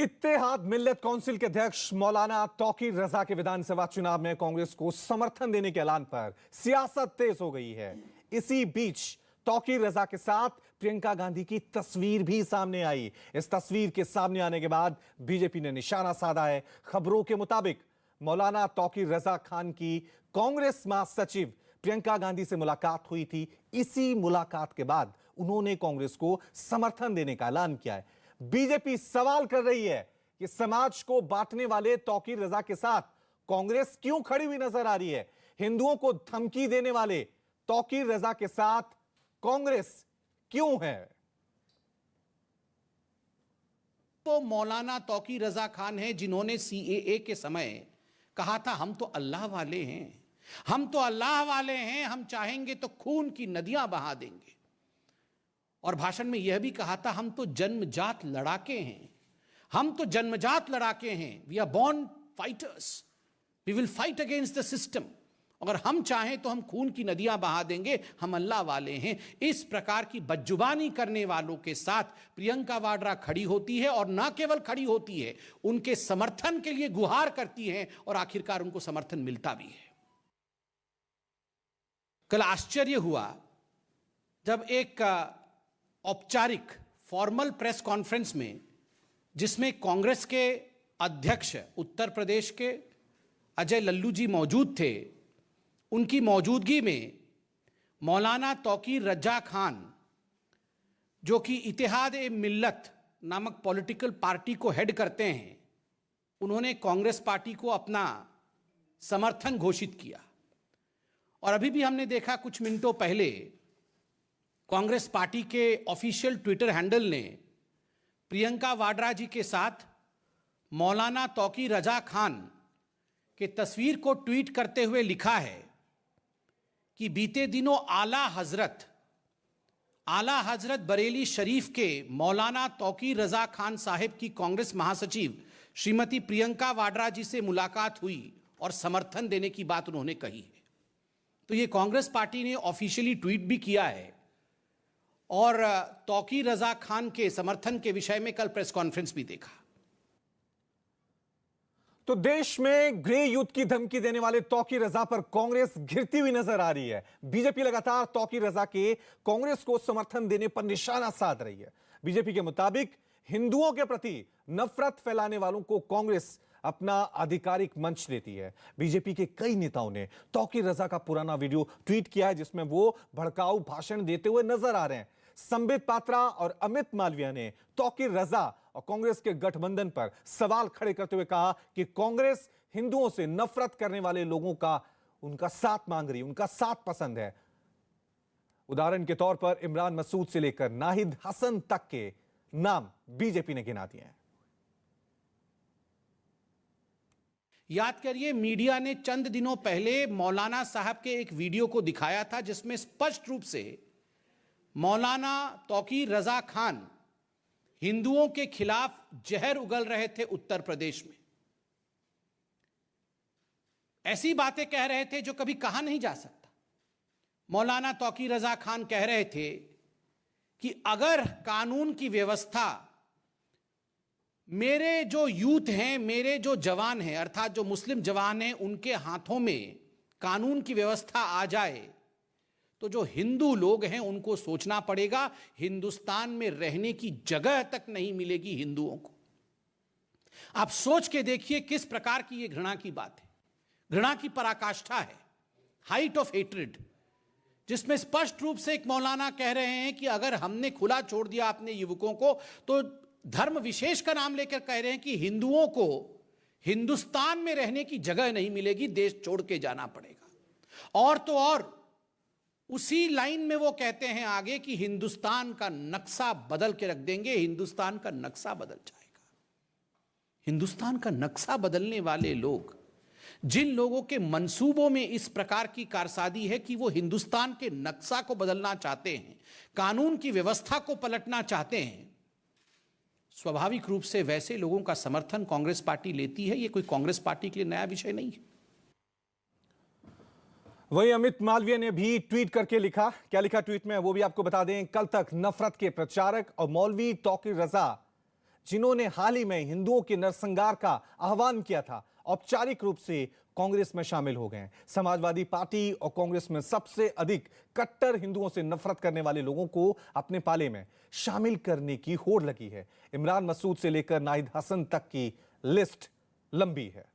इत्तेहाद मिल्लत council के अध्यक्ष मौलाना तौकीर रजा के विधानसभा चुनाव में कांग्रेस को समर्थन देने के ऐलान पर सियासत तेज हो गई है। इसी बीच तौकीर रजा के साथ प्रियंका गांधी की तस्वीर भी सामने आई। इस तस्वीर के सामने आने के बाद बीजेपी ने निशाना साधा है। खबरों के मुताबिक मौलाना तौकीर रजा खान की कांग्रेस महासचिव प्रियंका गांधी से मुलाकात हुई थी। इसी मुलाकात के बाद उन्होंने कांग्रेस को समर्थन देने का ऐलान किया है। बीजेपी सवाल कर रही है कि समाज को बांटने वाले तौकीर रजा के साथ कांग्रेस क्यों खड़ी हुई नजर आ रही है। हिंदुओं को धमकी देने वाले तौकीर रजा के साथ कांग्रेस क्यों है। तो मौलाना तौकीर रजा खान है जिन्होंने सीएए के समय कहा था हम तो अल्लाह वाले हैं, हम तो अल्लाह वाले हैं, हम चाहेंगे तो खून की नदियां बहा देंगे। और भाषण में यह भी कहा था हम तो जन्मजात लड़ाके हैं, हम तो जन्मजात लड़ाके हैं, we are born fighters, we will fight against the system. अगर हम चाहें तो हम खून की नदियां बहा देंगे, हम अल्लाह वाले हैं। इस प्रकार की बदजुबानी करने वालों के साथ प्रियंका वाड्रा खड़ी होती है और ना केवल खड़ी होती है, उनके समर्थन के लिए गुहार करती है और आखिरकार उनको समर्थन मिलता भी है। कल आश्चर्य हुआ जब एक औपचारिक फॉर्मल प्रेस कॉन्फ्रेंस में, जिसमें कांग्रेस के अध्यक्ष उत्तर प्रदेश के अजय लल्लू जी मौजूद थे, उनकी मौजूदगी में मौलाना तौकीर रजा खान, जो कि इत्तेहाद ए मिल्लत नामक पॉलिटिकल पार्टी को हेड करते हैं, उन्होंने कांग्रेस पार्टी को अपना समर्थन घोषित किया। और अभी भी हमने देखा कुछ मिनटों पहले कांग्रेस पार्टी के ऑफिशियल ट्विटर हैंडल ने प्रियंका वाड्रा जी के साथ मौलाना तौकीर रजा खान के तस्वीर को ट्वीट करते हुए लिखा है कि बीते दिनों आला हजरत बरेली शरीफ के मौलाना तौकीर रजा खान साहिब की कांग्रेस महासचिव श्रीमती प्रियंका वाड्रा जी से मुलाकात हुई और समर्थन देने की बात उन्होंने कही है। तो ये कांग्रेस पार्टी ने ऑफिशियली ट्वीट भी किया है और तौकीर रजा खान के समर्थन के विषय में कल प्रेस कॉन्फ्रेंस भी देखा। तो देश में गृह युद्ध की धमकी देने वाले तौकीर रजा पर कांग्रेस घिरती हुई नजर आ रही है। बीजेपी लगातार तौकीर रजा के कांग्रेस को समर्थन देने पर निशाना साध रही है। बीजेपी के मुताबिक हिंदुओं के प्रति नफरत फैलाने वालों को कांग्रेस अपना आधिकारिक मंच देती है। बीजेपी के कई नेताओं ने तौकीर रजा का पुराना वीडियो ट्वीट किया है, जिसमें वो भड़काऊ भाषण देते हुए नजर आ रहे हैं। संबित पात्रा और अमित मालवीय ने तौकीर रजा और कांग्रेस के गठबंधन पर सवाल खड़े करते हुए कहा कि कांग्रेस हिंदुओं से नफरत करने वाले लोगों का उनका साथ मांग रही, उनका साथ पसंद है। उदाहरण के तौर पर इमरान मसूद से लेकर नाहिद हसन तक के नाम बीजेपी ने गिना दिए हैं। याद करिए, मीडिया ने चंद दिनों पहले मौलाना साहब के एक वीडियो को दिखाया था जिसमें स्पष्ट रूप से मौलाना तौकीर रजा खान हिंदुओं के खिलाफ जहर उगल रहे थे उत्तर प्रदेश में। ऐसी बातें कह रहे थे जो कभी कहा नहीं जा सकता। मौलाना तौकीर रजा खान कह रहे थे कि अगर कानून की व्यवस्था मेरे जो यूथ हैं, मेरे जो जवान हैं, अर्थात जो मुस्लिम जवान हैं, उनके हाथों में कानून की व्यवस्था आ जाए तो जो हिंदू लोग हैं उनको सोचना पड़ेगा, हिंदुस्तान में रहने की जगह तक नहीं मिलेगी हिंदुओं को। आप सोच के देखिए किस प्रकार की यह घृणा की बात है, घृणा की पराकाष्ठा है, हाइट ऑफ हेट्रेड, जिसमें स्पष्ट रूप से एक मौलाना कह रहे हैं कि अगर हमने खुला छोड़ दिया अपने युवकों को तो धर्म विशेष का नाम लेकर कह रहे हैं कि हिंदुओं को हिंदुस्तान में रहने की जगह नहीं मिलेगी, देश छोड़ के जाना पड़ेगा। और तो और उसी लाइन में वो कहते हैं आगे कि हिंदुस्तान का नक्शा बदल के रख देंगे, हिंदुस्तान का नक्शा बदल जाएगा। हिंदुस्तान का नक्शा बदलने वाले लोग, जिन लोगों के मंसूबों में इस प्रकार की कारसादी है कि वो हिंदुस्तान के नक्शा को बदलना चाहते हैं, कानून की व्यवस्था को पलटना चाहते हैं, स्वाभाविक रूप से वैसे लोगों का समर्थन कांग्रेस पार्टी लेती है। ये कोई कांग्रेस पार्टी के लिए नया विषय नहीं है। वहीं अमित मालवीय ने भी ट्वीट करके लिखा, क्या लिखा ट्वीट में वो भी आपको बता दें। कल तक नफरत के प्रचारक और मौलवी तौकीर रजा जिन्होंने हाल ही में हिंदुओं के नरसंहार का आह्वान किया था, औपचारिक रूप से कांग्रेस में शामिल हो गए हैं। समाजवादी पार्टी और कांग्रेस में सबसे अधिक कट्टर हिंदुओं से नफरत करने वाले लोगों को अपने पाले में शामिल करने की होड़ लगी है। इमरान मसूद से लेकर नाहिद हसन तक की लिस्ट लंबी है।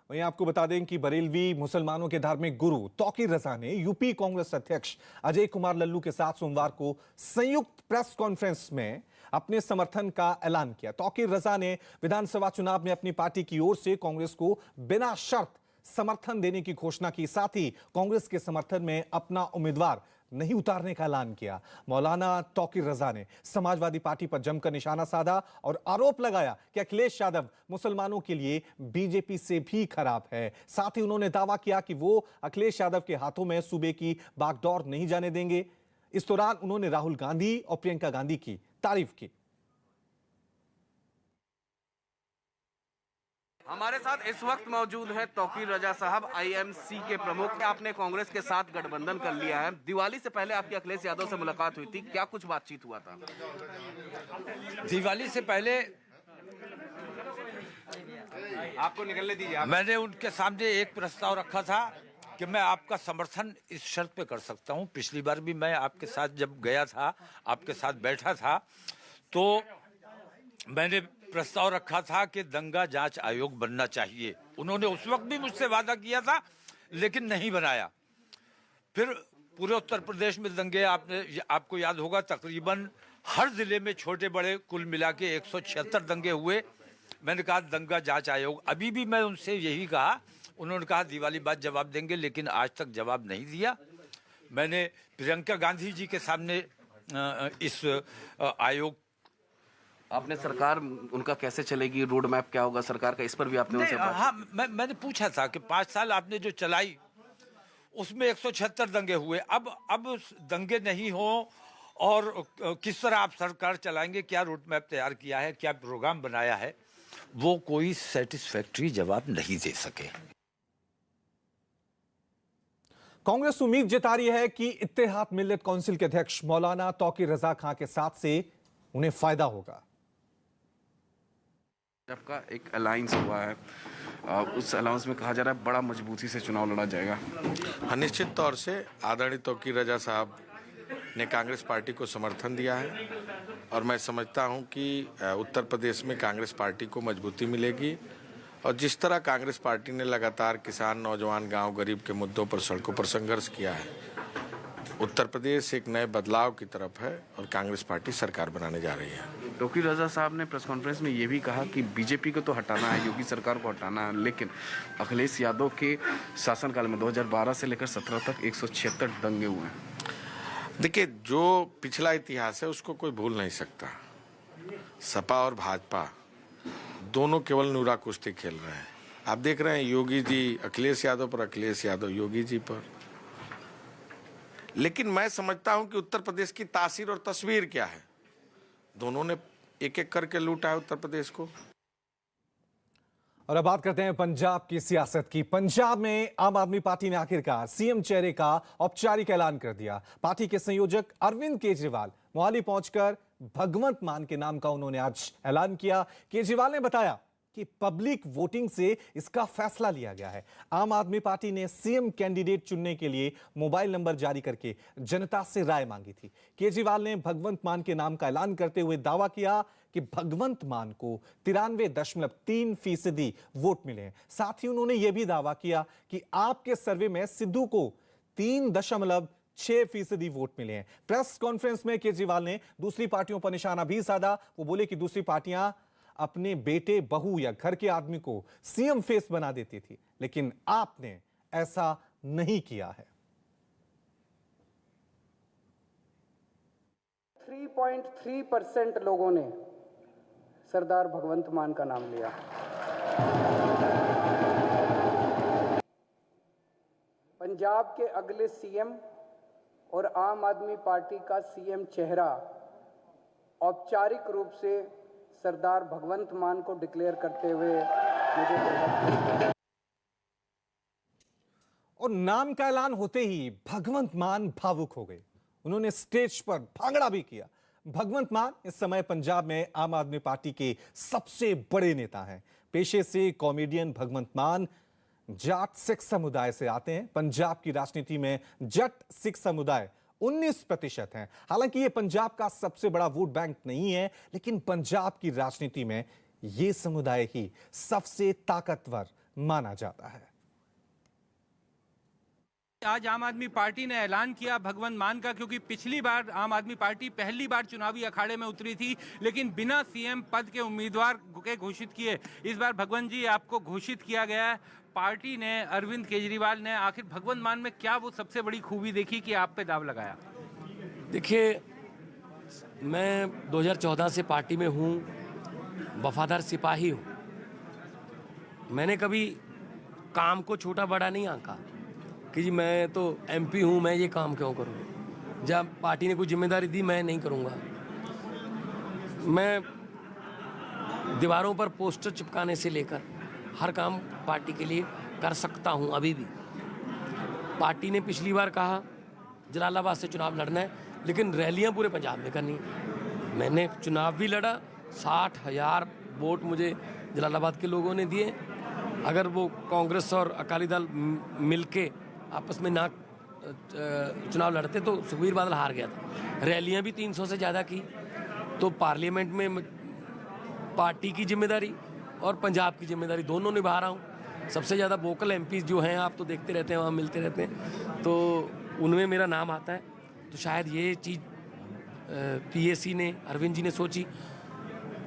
वहीं आपको बता दें कि बरेलवी मुसलमानों के धार्मिक गुरु तौकीर रजा ने यूपी कांग्रेस अध्यक्ष अजय कुमार लल्लू के साथ सोमवार को संयुक्त प्रेस कॉन्फ्रेंस में अपने समर्थन का ऐलान किया। तौकीर रजा ने विधानसभा चुनाव में अपनी पार्टी की ओर से कांग्रेस को बिना शर्त समर्थन देने की घोषणा की, साथ ही कांग्रेस के समर्थन में अपना उम्मीदवार नहीं उतारने का ऐलान किया। मौलाना तौकीर रजा ने समाजवादी पार्टी पर जमकर निशाना साधा और आरोप लगाया कि अखिलेश यादव मुसलमानों के लिए बीजेपी से भी खराब है। साथ ही उन्होंने दावा किया कि वो अखिलेश यादव के हाथों में सूबे की बागडोर नहीं जाने देंगे। इस दौरान उन्होंने राहुल गांधी और प्रियंका गांधी की तारीफ की। हमारे साथ इस वक्त मौजूद है तौकीर रजा साहब, आईएमसी के प्रमुख। आपने कांग्रेस के साथ गठबंधन कर लिया है। दिवाली से पहले आपकी अखिलेश यादव से मुलाकात हुई थी, क्या कुछ बातचीत हुआ था? दिवाली से पहले आपको निकलने दीजिए। मैंने उनके सामने एक प्रस्ताव रखा था कि मैं आपका समर्थन इस शर्त पे कर सकता हूं। पिछली बार भी मैं आपके साथ जब गया था, आपके साथ बैठा था, तो मैंने प्रस्ताव रखा था कि दंगा जांच आयोग बनना चाहिए। उन्होंने उस वक्त भी मुझसे वादा किया था, लेकिन नहीं बनाया। फिर पूरे उत्तर प्रदेश में दंगे, आपको याद होगा, तकरीबन हर जिले में छोटे बड़े कुल मिला के 176 दंगे हुए। मैंने कहा दंगा जांच आयोग, अभी भी मैं उनसे यही कहा। उन्होंने कहा दिवाली बाद जवाब देंगे, लेकिन आज तक जवाब नहीं दिया। मैंने प्रियंका गांधी जी के सामने इस आयोग, आपने सरकार उनका कैसे चलेगी, रोड मैप क्या होगा सरकार का, इस पर भी आपने उनसे बात? हाँ, मैंने पूछा था कि 5 साल आपने जो चलाई उसमें 176 दंगे हुए, अब दंगे नहीं हो और किस तरह आप सरकार चलाएंगे, क्या रोड मैप तैयार किया है, क्या प्रोग्राम बनाया है, वो कोई सेटिस्फैक्ट्री जवाब नहीं दे सके। कांग्रेस उम्मीद जता रही है कि इत्तेहाद मिल्लत काउंसिल के अध्यक्ष मौलाना तौकीर रजा खां के साथ से उन्हें फायदा होगा। आपका एक अलायंस हुआ है, उस अलायंस में कहा जा रहा है बड़ा मजबूती से चुनाव लड़ा जाएगा। हाँ, निश्चित तौर से आदरणीय तौकीर रजा साहब ने कांग्रेस पार्टी को समर्थन दिया है और मैं समझता हूं कि उत्तर प्रदेश में कांग्रेस पार्टी को मजबूती मिलेगी। और जिस तरह कांग्रेस पार्टी ने लगातार किसान, नौजवान, गांव, गरीब के मुद्दों पर सड़कों पर संघर्ष किया है, उत्तर प्रदेश एक नए बदलाव की तरफ है और कांग्रेस पार्टी सरकार बनाने जा रही है। तौकीर रजा साहब ने प्रेस कॉन्फ्रेंस में ये भी कहा कि बीजेपी को तो हटाना है, योगी सरकार को हटाना है, लेकिन अखिलेश यादव के शासनकाल में 2012 से लेकर 17 तक 176 दंगे हुए हैं। देखिए, जो पिछला इतिहास है उसको कोई भूल नहीं सकता। सपा और भाजपा दोनों केवल नूरा कुश्ती खेल रहे हैं। आप देख रहे हैं योगी जी अखिलेश यादव पर, अखिलेश यादव योगी जी पर। लेकिन मैं समझता हूं कि उत्तर प्रदेश की तासीर और तस्वीर क्या है। दोनों ने एक एक करके लूटा है उत्तर प्रदेश को। और अब बात करते हैं पंजाब की सियासत की। पंजाब में आम आदमी पार्टी ने आखिरकार सीएम चेहरे का औपचारिक ऐलान कर दिया। पार्टी के संयोजक अरविंद केजरीवाल मोहाली पहुंचकर भगवंत मान के नाम का उन्होंने आज ऐलान किया। केजरीवाल ने बताया कि पब्लिक वोटिंग से इसका फैसला लिया गया है। आम आदमी पार्टी ने सीएम कैंडिडेट चुनने के लिए मोबाइल नंबर जारी करके जनता से राय मांगी थी। केजरीवाल ने भगवंत मान के नाम का ऐलान करते हुए दावा किया कि भगवंत मान को 93.3% वोट मिले हैं। साथ ही उन्होंने यह भी दावा किया कि आपके सर्वे में सिद्धू को 3.6% वोट मिले हैं। प्रेस कॉन्फ्रेंस में केजरीवाल ने दूसरी पार्टियों पर निशाना भी साधा। वो बोले कि दूसरी पार्टियां अपने बेटे, बहू या घर के आदमी को सीएम फेस बना देती थी, लेकिन आपने ऐसा नहीं किया है। 3.3% लोगों ने सरदार भगवंत मान का नाम लिया। पंजाब के अगले सीएम और आम आदमी पार्टी का सीएम चेहरा औपचारिक रूप से सरदार भगवंत मान को डिक्लेयर करते हुए मुझे और नाम का ऐलान होते ही भगवंत मान भावुक हो गए। उन्होंने स्टेज पर भांगड़ा भी किया। भगवंत मान इस समय पंजाब में आम आदमी पार्टी के सबसे बड़े नेता हैं। पेशे से कॉमेडियन भगवंत मान जाट सिख समुदाय से आते हैं। पंजाब की राजनीति में जट सिख समुदाय 19% है। हालांकि यह पंजाब का सबसे बड़ा वोट बैंक नहीं है, लेकिन पंजाब की राजनीति में यह समुदाय ही सबसे ताकतवर माना जाता है। आज आम आदमी पार्टी ने ऐलान किया भगवंत मान का, क्योंकि पिछली बार आम आदमी पार्टी पहली बार चुनावी अखाड़े में उतरी थी, लेकिन बिना सीएम पद के उम्मीदवार के घोषित किए। इस बार भगवंत जी आपको घोषित किया गया है। पार्टी ने, अरविंद केजरीवाल ने आखिर भगवंत मान में क्या वो सबसे बड़ी खूबी देखी कि आप पे दाव लगाया? देखिए, मैं 2014 से पार्टी में हूँ, वफादार सिपाही हूँ। मैंने कभी काम को छोटा बड़ा नहीं आंका कि जी मैं तो एमपी हूँ, मैं ये काम क्यों करूँ। जब पार्टी ने कोई जिम्मेदारी दी मैं नहीं करूँगा। मैं दीवारों पर पोस्टर चिपकाने से लेकर हर काम पार्टी के लिए कर सकता हूँ। अभी भी पार्टी ने पिछली बार कहा जलालाबाद से चुनाव लड़ना है, लेकिन रैलियाँ पूरे पंजाब में करनी है। मैंने चुनाव भी लड़ा, 60,000 वोट मुझे जलालाबाद के लोगों ने दिए। अगर वो कांग्रेस और अकाली दल मिलके आपस में ना चुनाव लड़ते तो सुखबीर बादल हार गया था। रैलियां भी 300 से ज़्यादा की। तो पार्लियामेंट में पार्टी की जिम्मेदारी और पंजाब की जिम्मेदारी दोनों निभा रहा हूँ। सबसे ज़्यादा वोकल एमपी जो हैं, आप तो देखते रहते हैं, वहाँ मिलते रहते हैं, तो उनमें मेरा नाम आता है। तो शायद ये चीज़ पीएसी ने, अरविंद जी ने सोची,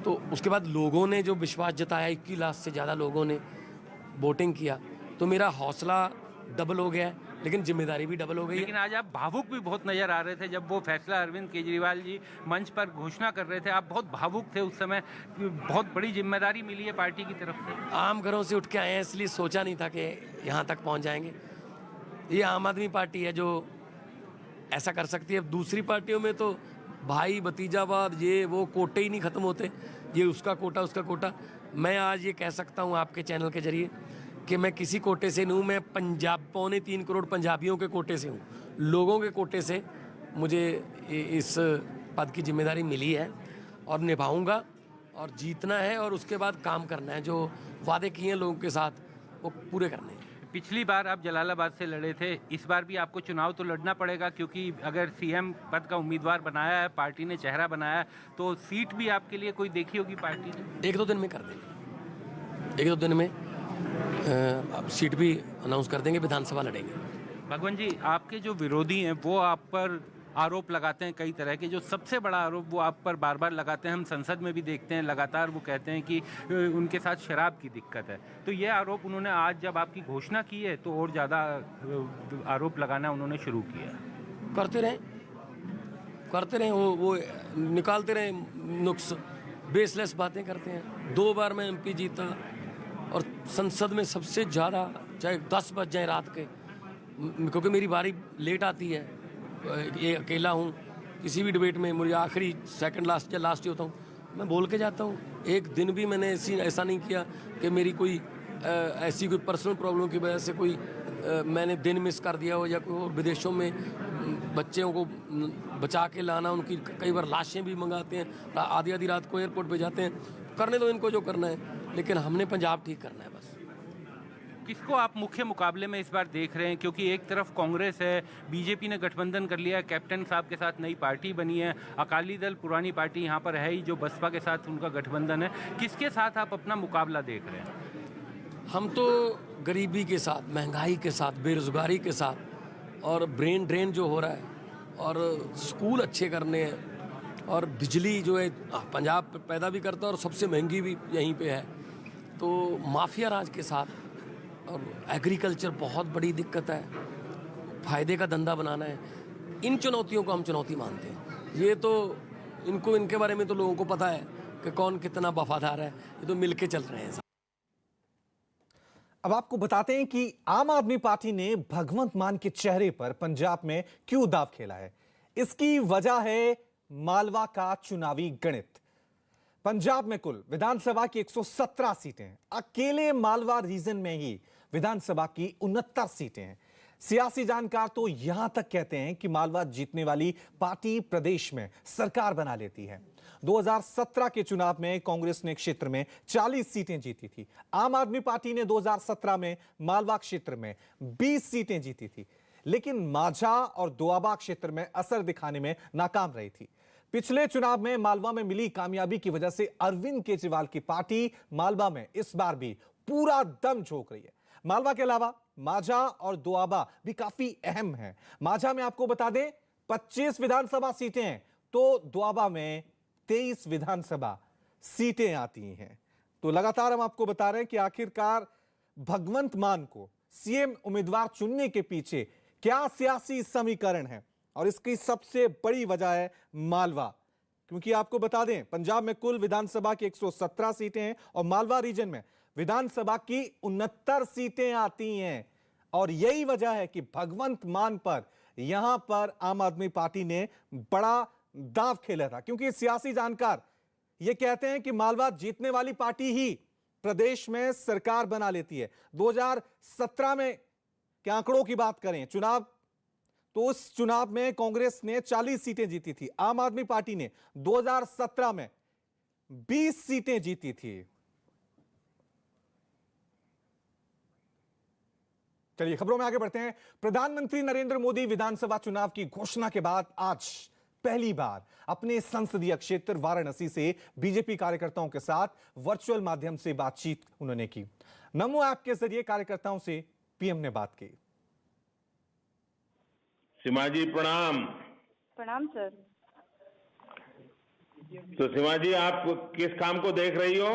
तो उसके बाद लोगों ने जो विश्वास जताया, 21 लाख से ज़्यादा लोगों ने वोटिंग किया, तो मेरा हौसला डबल हो गया है, लेकिन जिम्मेदारी भी डबल हो गई है। लेकिन आज आप भावुक भी बहुत नजर आ रहे थे जब वो फैसला अरविंद केजरीवाल जी मंच पर घोषणा कर रहे थे। आप बहुत भावुक थे उस समय। बहुत बड़ी जिम्मेदारी मिली है पार्टी की तरफ से। आम घरों से उठ के आए हैं, इसलिए सोचा नहीं था कि यहाँ तक पहुँच जाएंगे। ये आम आदमी पार्टी है जो ऐसा कर सकती है। दूसरी पार्टियों में तो भाई भतीजावाद, ये वो कोटे ही नहीं ख़त्म होते। ये उसका कोटा, उसका कोटा। मैं आज ये कह सकता हूँ आपके चैनल के जरिए कि मैं किसी कोटे से नहीं हूँ। मैं पंजाब, 3.25 करोड़ पंजाबियों के कोटे से हूँ। लोगों के कोटे से मुझे इस पद की जिम्मेदारी मिली है और निभाऊंगा, और जीतना है, और उसके बाद काम करना है। जो वादे किए हैं लोगों के साथ, वो पूरे करने हैं। पिछली बार आप जलालाबाद से लड़े थे, इस बार भी आपको चुनाव तो लड़ना पड़ेगा, क्योंकि अगर सीएम पद का उम्मीदवार बनाया है, पार्टी ने चेहरा बनाया है, तो सीट भी आपके लिए कोई देखी होगी पार्टी ने? 1-2 दिन में कर देंगे। 1-2 दिन में सीट भी अनाउंस कर देंगे, विधानसभा लड़ेंगे। भगवंत जी, आपके जो विरोधी हैं वो आप पर आरोप लगाते हैं कई तरह के। जो सबसे बड़ा आरोप वो आप पर बार बार लगाते हैं, हम संसद में भी देखते हैं, लगातार वो कहते हैं कि उनके साथ शराब की दिक्कत है। तो ये आरोप उन्होंने आज जब आपकी घोषणा की है तो और ज़्यादा आरोप लगाना उन्होंने शुरू किया। करते रहें, वो निकालते रहें नुक्स, बेसलेस बातें करते हैं। 2 बार मैं एमपी जीता, और संसद में सबसे ज़्यादा, चाहे 10 बज जाए रात के, क्योंकि मेरी बारी लेट आती है। ये अकेला हूँ, किसी भी डिबेट में मुझे आखिरी सेकंड लास्ट या लास्ट ही होता हूँ, मैं बोल के जाता हूँ। एक दिन भी मैंने ऐसा नहीं किया कि मेरी कोई ऐसी कोई पर्सनल प्रॉब्लम की वजह से कोई मैंने दिन मिस कर दिया हो, या कोई विदेशों में बच्चों को बचा के लाना, उनकी कई बार लाशें भी मंगाते हैं, आधी रात को एयरपोर्ट पे जाते हैं। करने दो इनको जो करना है, लेकिन हमने पंजाब ठीक करना है बस। किसको आप मुख्य मुकाबले में इस बार देख रहे हैं? क्योंकि एक तरफ कांग्रेस है, बीजेपी ने गठबंधन कर लिया है, कैप्टन साहब के साथ नई पार्टी बनी है, अकाली दल पुरानी पार्टी यहाँ पर है ही, जो बसपा के साथ उनका गठबंधन है। किसके साथ आप अपना मुकाबला देख रहे हैं? हम तो गरीबी के साथ, महंगाई के साथ, बेरोजगारी के साथ, और ब्रेन ड्रेन जो हो रहा है, और स्कूल अच्छे करने हैं, और बिजली जो है पंजाब पैदा भी करता है और सबसे महंगी भी यहीं पे है। तो माफिया राज के साथ, और एग्रीकल्चर बहुत बड़ी दिक्कत है, फ़ायदे का धंधा बनाना है। इन चुनौतियों को हम चुनौती मानते हैं। ये तो इनके बारे में तो लोगों को पता है कि कौन कितना वफादार है। ये तो मिलके चल रहे हैं। अब आपको बताते हैं कि आम आदमी पार्टी ने भगवंत मान के चेहरे पर पंजाब में क्यों दांव खेला है। इसकी वजह है मालवा का चुनावी गणित। पंजाब में कुल विधानसभा की 117 सीटें हैं। अकेले मालवा रीजन में ही विधानसभा की 69 सीटें हैं। सियासी जानकार तो यहां तक कहते हैं कि मालवा जीतने वाली पार्टी प्रदेश में सरकार बना लेती है। 2017 के चुनाव में कांग्रेस ने क्षेत्र में 40 सीटें जीती थी। आम आदमी पार्टी ने 2017 में मालवा क्षेत्र में 20 सीटें जीती थी, लेकिन माझा और दोआबा क्षेत्र में असर दिखाने में नाकाम रही थी। पिछले चुनाव में मालवा में मिली कामयाबी की वजह से अरविंद केजरीवाल की पार्टी मालवा में इस बार भी पूरा दम झोंक रही है। मालवा के अलावा माझा और दोआबा भी काफी अहम है। माझा में आपको बता दें 25 विधानसभा सीटें हैं, तो दोआबा में 23 विधानसभा सीटें आती हैं। तो लगातार हम आपको बता रहे हैं कि आखिरकार भगवंत मान को सीएम उम्मीदवार चुनने के पीछे क्या सियासी समीकरण है, और इसकी सबसे बड़ी वजह है मालवा। क्योंकि आपको बता दें पंजाब में कुल विधानसभा की 117 सीटें हैं और मालवा रीजन में विधानसभा की 69 सीटें आती हैं। और यही वजह है कि भगवंत मान पर यहां पर आम आदमी पार्टी ने बड़ा दांव खेला था, क्योंकि सियासी जानकार यह कहते हैं कि मालवा जीतने वाली पार्टी ही प्रदेश में सरकार बना लेती है। 2017 में के आंकड़ों की बात करें चुनाव, तो उस चुनाव में कांग्रेस ने 40 सीटें जीती थी, आम आदमी पार्टी ने 2017 में 20 सीटें जीती थी। चलिए खबरों में आगे बढ़ते हैं। प्रधानमंत्री नरेंद्र मोदी विधानसभा चुनाव की घोषणा के बाद आज पहली बार अपने संसदीय क्षेत्र वाराणसी से बीजेपी कार्यकर्ताओं के साथ वर्चुअल माध्यम से बातचीत उन्होंने की। नमो ऐप के जरिए कार्यकर्ताओं से पीएम ने बात की। सीमा जी प्रणाम। प्रणाम सर। तो सीमा जी आप किस काम को देख रही हो?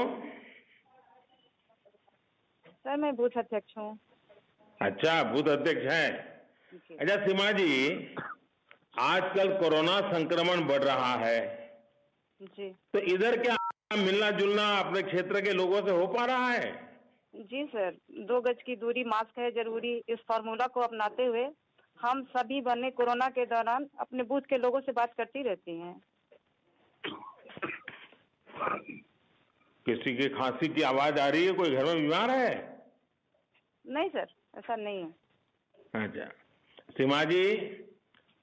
सर मैं बूथ अध्यक्ष हूँ। अच्छा, बूथ अध्यक्ष है। अच्छा सीमा जी, आजकल कोरोना संक्रमण बढ़ रहा है जी, तो इधर क्या मिलना जुलना अपने क्षेत्र के लोगों से हो पा रहा है? जी सर, 2 गज की दूरी, मास्क है जरूरी, इस फॉर्मूला को अपनाते हुए हम सभी बने कोरोना के दौरान अपने बूथ के लोगों से बात करती रहती हैं। किसी की खांसी की आवाज आ रही है? कोई घर में बीमार है? नहीं सर, ऐसा नहीं है। अच्छा सीमा जी,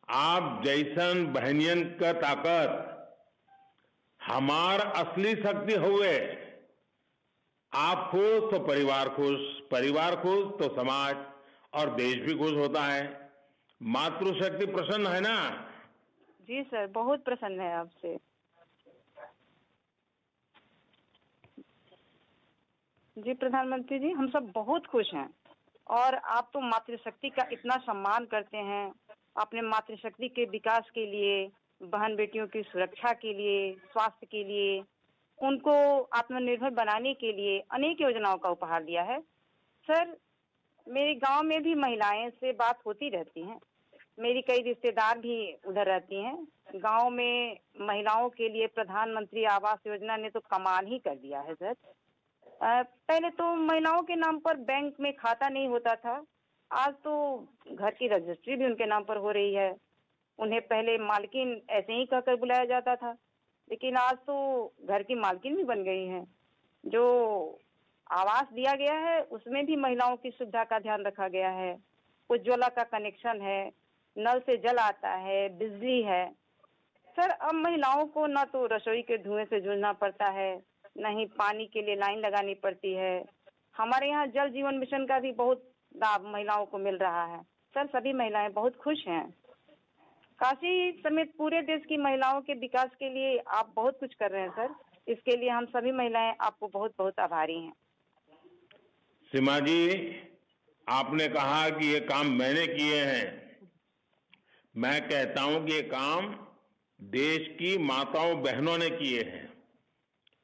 आप जैसन बहनियन का ताकत हमार असली शक्ति हुए। आप खुश तो परिवार खुश, परिवार खुश तो समाज और देश भी खुश होता है। मातृशक्ति प्रसन्न है ना? जी सर, बहुत प्रसन्न है आपसे। जी प्रधानमंत्री जी, हम सब बहुत खुश हैं। और आप तो मातृशक्ति का इतना सम्मान करते हैं, अपने मातृशक्ति के विकास के लिए, बहन बेटियों की सुरक्षा के लिए, स्वास्थ्य के लिए, उनको आत्मनिर्भर बनाने के लिए अनेक योजनाओं का उपहार दिया है। सर मेरे गांव में भी महिलाएं से बात होती रहती हैं, मेरी कई रिश्तेदार भी उधर रहती हैं। गांव में महिलाओं के लिए प्रधानमंत्री आवास योजना ने तो कमाल ही कर दिया है सर। पहले तो महिलाओं के नाम पर बैंक में खाता नहीं होता था, आज तो घर की रजिस्ट्री भी उनके नाम पर हो रही है। उन्हें पहले मालकिन ऐसे ही कहकर बुलाया जाता था, लेकिन आज तो घर की मालकिन भी बन गई हैं। जो आवास दिया गया है उसमें भी महिलाओं की सुविधा का ध्यान रखा गया है। उज्ज्वला का कनेक्शन है, नल से जल आता है, बिजली है। सर अब महिलाओं को ना तो रसोई के धुएं से जूझना पड़ता है, न ही पानी के लिए लाइन लगानी पड़ती है। हमारे यहाँ जल जीवन मिशन का भी बहुत लाभ महिलाओं को मिल रहा है। सर सभी महिलाएं बहुत खुश हैं। काशी समेत पूरे देश की महिलाओं के विकास के लिए आप बहुत कुछ कर रहे हैं सर, इसके लिए हम सभी महिलाएं आपको बहुत बहुत आभारी हैं। सीमा जी, आपने कहा कि ये काम मैंने किए हैं। मैं कहता हूं कि ये काम देश की माताओं बहनों ने किए हैं।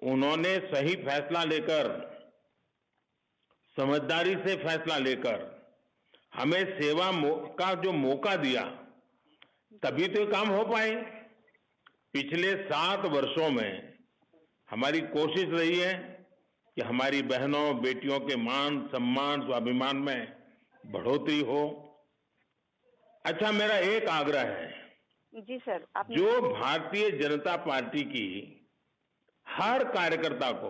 उन्होंने सही फैसला लेकर, समझदारी से फैसला लेकर हमें सेवा का जो मौका दिया, तभी तो ये काम हो पाए। पिछले 7 वर्षों में हमारी कोशिश रही है कि हमारी बहनों बेटियों के मान सम्मान स्वाभिमान में बढ़ोतरी हो। अच्छा मेरा एक आग्रह है जी सर, आप जो भारतीय जनता पार्टी की हर कार्यकर्ता को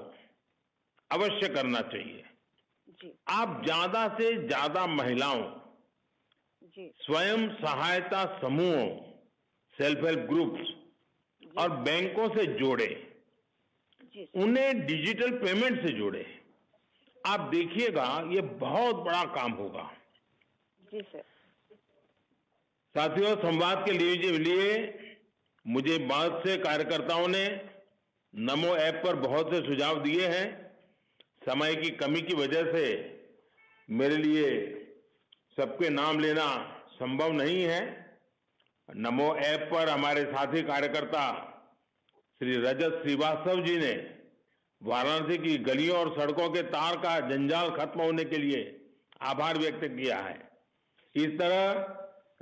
अवश्य करना चाहिए। जी। आप ज्यादा से ज्यादा महिलाओं, जी स्वयं सहायता समूहों, सेल्फ हेल्प ग्रुप्स और बैंकों से जोड़े, जी उन्हें डिजिटल पेमेंट से जोड़े। आप देखिएगा ये बहुत बड़ा काम होगा। जी सर। साथियों, संवाद के लिए मुझे बहुत से कार्यकर्ताओं ने नमो ऐप पर बहुत से सुझाव दिए हैं। समय की कमी की वजह से मेरे लिए सबके नाम लेना संभव नहीं है। नमो ऐप पर हमारे साथी कार्यकर्ता श्री रजत श्रीवास्तव जी ने वाराणसी की गलियों और सड़कों के तार का जंजाल खत्म होने के लिए आभार व्यक्त किया है। इस तरह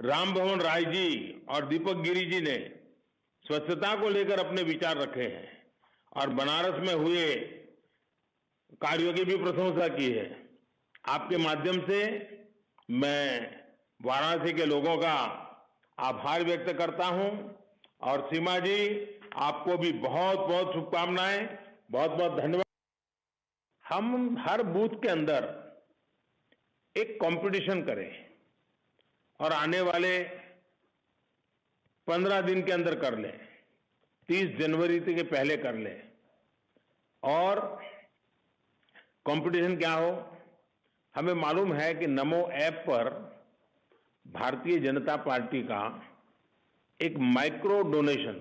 राम भवन राय जी और दीपक गिरी जी ने स्वच्छता को लेकर अपने विचार रखे हैं और बनारस में हुए कार्यों की भी प्रशंसा की है। आपके माध्यम से मैं वाराणसी के लोगों का आभार व्यक्त करता हूं और सीमा जी, आपको भी बहुत बहुत शुभकामनाएं, बहुत बहुत धन्यवाद। हम हर बूथ के अंदर एक कंपटीशन करें और आने वाले 15 दिन के अंदर कर लें, 30 जनवरी के पहले कर लें। और कंपटीशन क्या हो, हमें मालूम है कि नमो ऐप पर भारतीय जनता पार्टी का एक माइक्रो डोनेशन,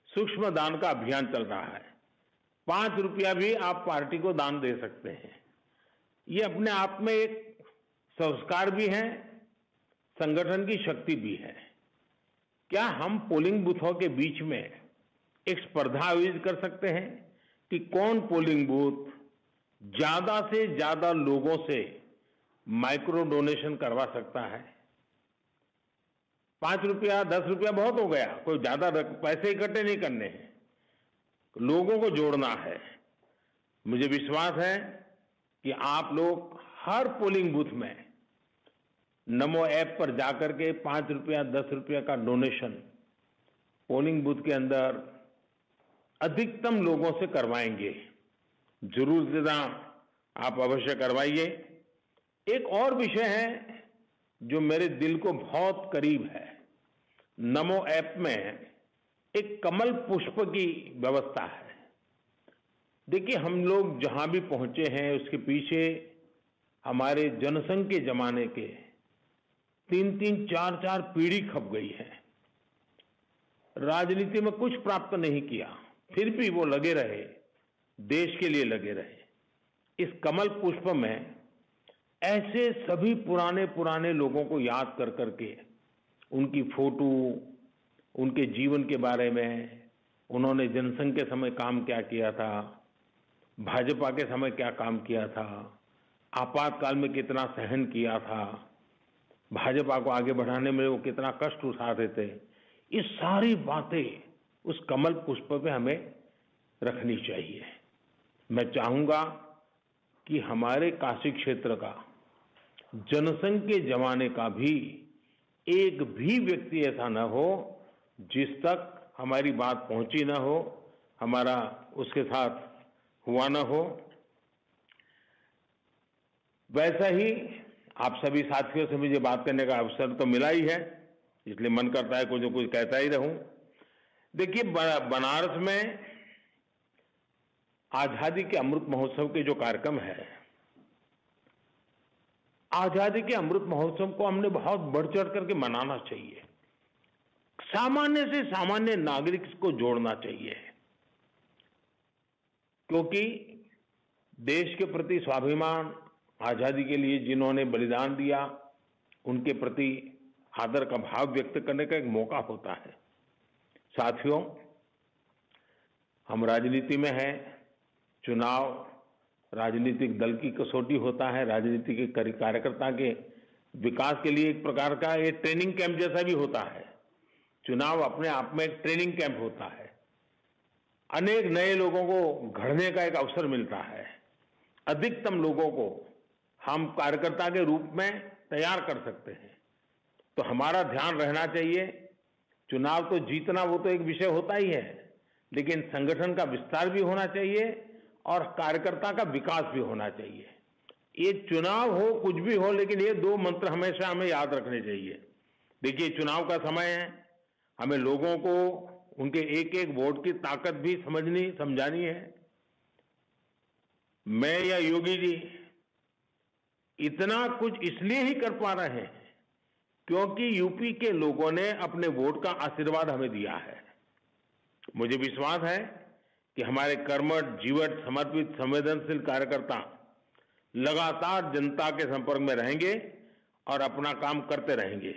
सूक्ष्म दान का अभियान चल रहा है। 5 रुपया भी आप पार्टी को दान दे सकते हैं। ये अपने आप में एक संस्कार भी है, संगठन की शक्ति भी है। क्या हम पोलिंग बूथों के बीच में एक स्पर्धा आयोजित कर सकते हैं कि कौन पोलिंग बूथ ज्यादा से ज्यादा लोगों से माइक्रो डोनेशन करवा सकता है? 5 रुपया 10 रुपया बहुत हो गया, कोई ज्यादा पैसे इकट्ठे नहीं करने हैं, लोगों को जोड़ना है। मुझे विश्वास है कि आप लोग हर पोलिंग बूथ में नमो ऐप पर जाकर के 5 रुपया 10 रुपया का डोनेशन पोलिंग बूथ के अंदर अधिकतम लोगों से करवाएंगे। जरूर जितना आप अवश्य करवाइए। एक और विषय है जो मेरे दिल को बहुत करीब है। नमो ऐप में एक कमल पुष्प की व्यवस्था है। देखिए, हम लोग जहां भी पहुंचे हैं उसके पीछे हमारे जनसंघ के जमाने के 3-3, 4-4 पीढ़ी खप गई है। राजनीति में कुछ प्राप्त नहीं किया, फिर भी वो लगे रहे, देश के लिए लगे रहे। इस कमल पुष्प में ऐसे सभी पुराने लोगों को याद कर करके उनकी फोटो, उनके जीवन के बारे में, उन्होंने जनसंघ के समय काम क्या किया था, भाजपा के समय क्या काम किया था, आपातकाल में कितना सहन किया था, भाजपा को आगे बढ़ाने में वो कितना कष्ट उठाते थे, ये सारी बातें उस कमल पुष्प पे हमें रखनी चाहिए। मैं चाहूंगा कि हमारे काशी क्षेत्र का जनसंघ के जमाने का भी एक भी व्यक्ति ऐसा न हो जिस तक हमारी बात पहुंची न हो, हमारा उसके साथ हुआ न हो। वैसा ही आप सभी साथियों से मुझे बात करने का अवसर तो मिला ही है, इसलिए मन करता है कुछ न कुछ कहता ही रहूं। देखिए, बनारस में आजादी के अमृत महोत्सव के जो कार्यक्रम है, आजादी के अमृत महोत्सव को हमने बहुत बढ़ चढ़ करके मनाना चाहिए। सामान्य से सामान्य नागरिक को जोड़ना चाहिए, क्योंकि देश के प्रति स्वाभिमान, आजादी के लिए जिन्होंने बलिदान दिया, उनके प्रति आदर का भाव व्यक्त करने का एक मौका होता है। साथियों, हम राजनीति में हैं। चुनाव राजनीतिक दल की कसौटी होता है, राजनीतिक कार्यकर्ता के विकास के लिए एक प्रकार का ये ट्रेनिंग कैंप जैसा भी होता है। चुनाव अपने आप में एक ट्रेनिंग कैंप होता है। अनेक नए लोगों को घड़ने का एक अवसर मिलता है। अधिकतम लोगों को हम कार्यकर्ता के रूप में तैयार कर सकते हैं। तो हमारा ध्यान रहना चाहिए, चुनाव तो जीतना वो तो एक विषय होता ही है, लेकिन संगठन का विस्तार भी होना चाहिए और कार्यकर्ता का विकास भी होना चाहिए। ये चुनाव हो कुछ भी हो, लेकिन ये दो मंत्र हमेशा हमें याद रखने चाहिए। देखिए, चुनाव का समय है, हमें लोगों को उनके एक एक वोट की ताकत भी समझानी है। मैं या योगी जी इतना कुछ इसलिए ही कर पा रहे हैं क्योंकि यूपी के लोगों ने अपने वोट का आशीर्वाद हमें दिया है। मुझे विश्वास है कि हमारे कर्मठ, जीवट, समर्पित, संवेदनशील कार्यकर्ता लगातार जनता के संपर्क में रहेंगे और अपना काम करते रहेंगे।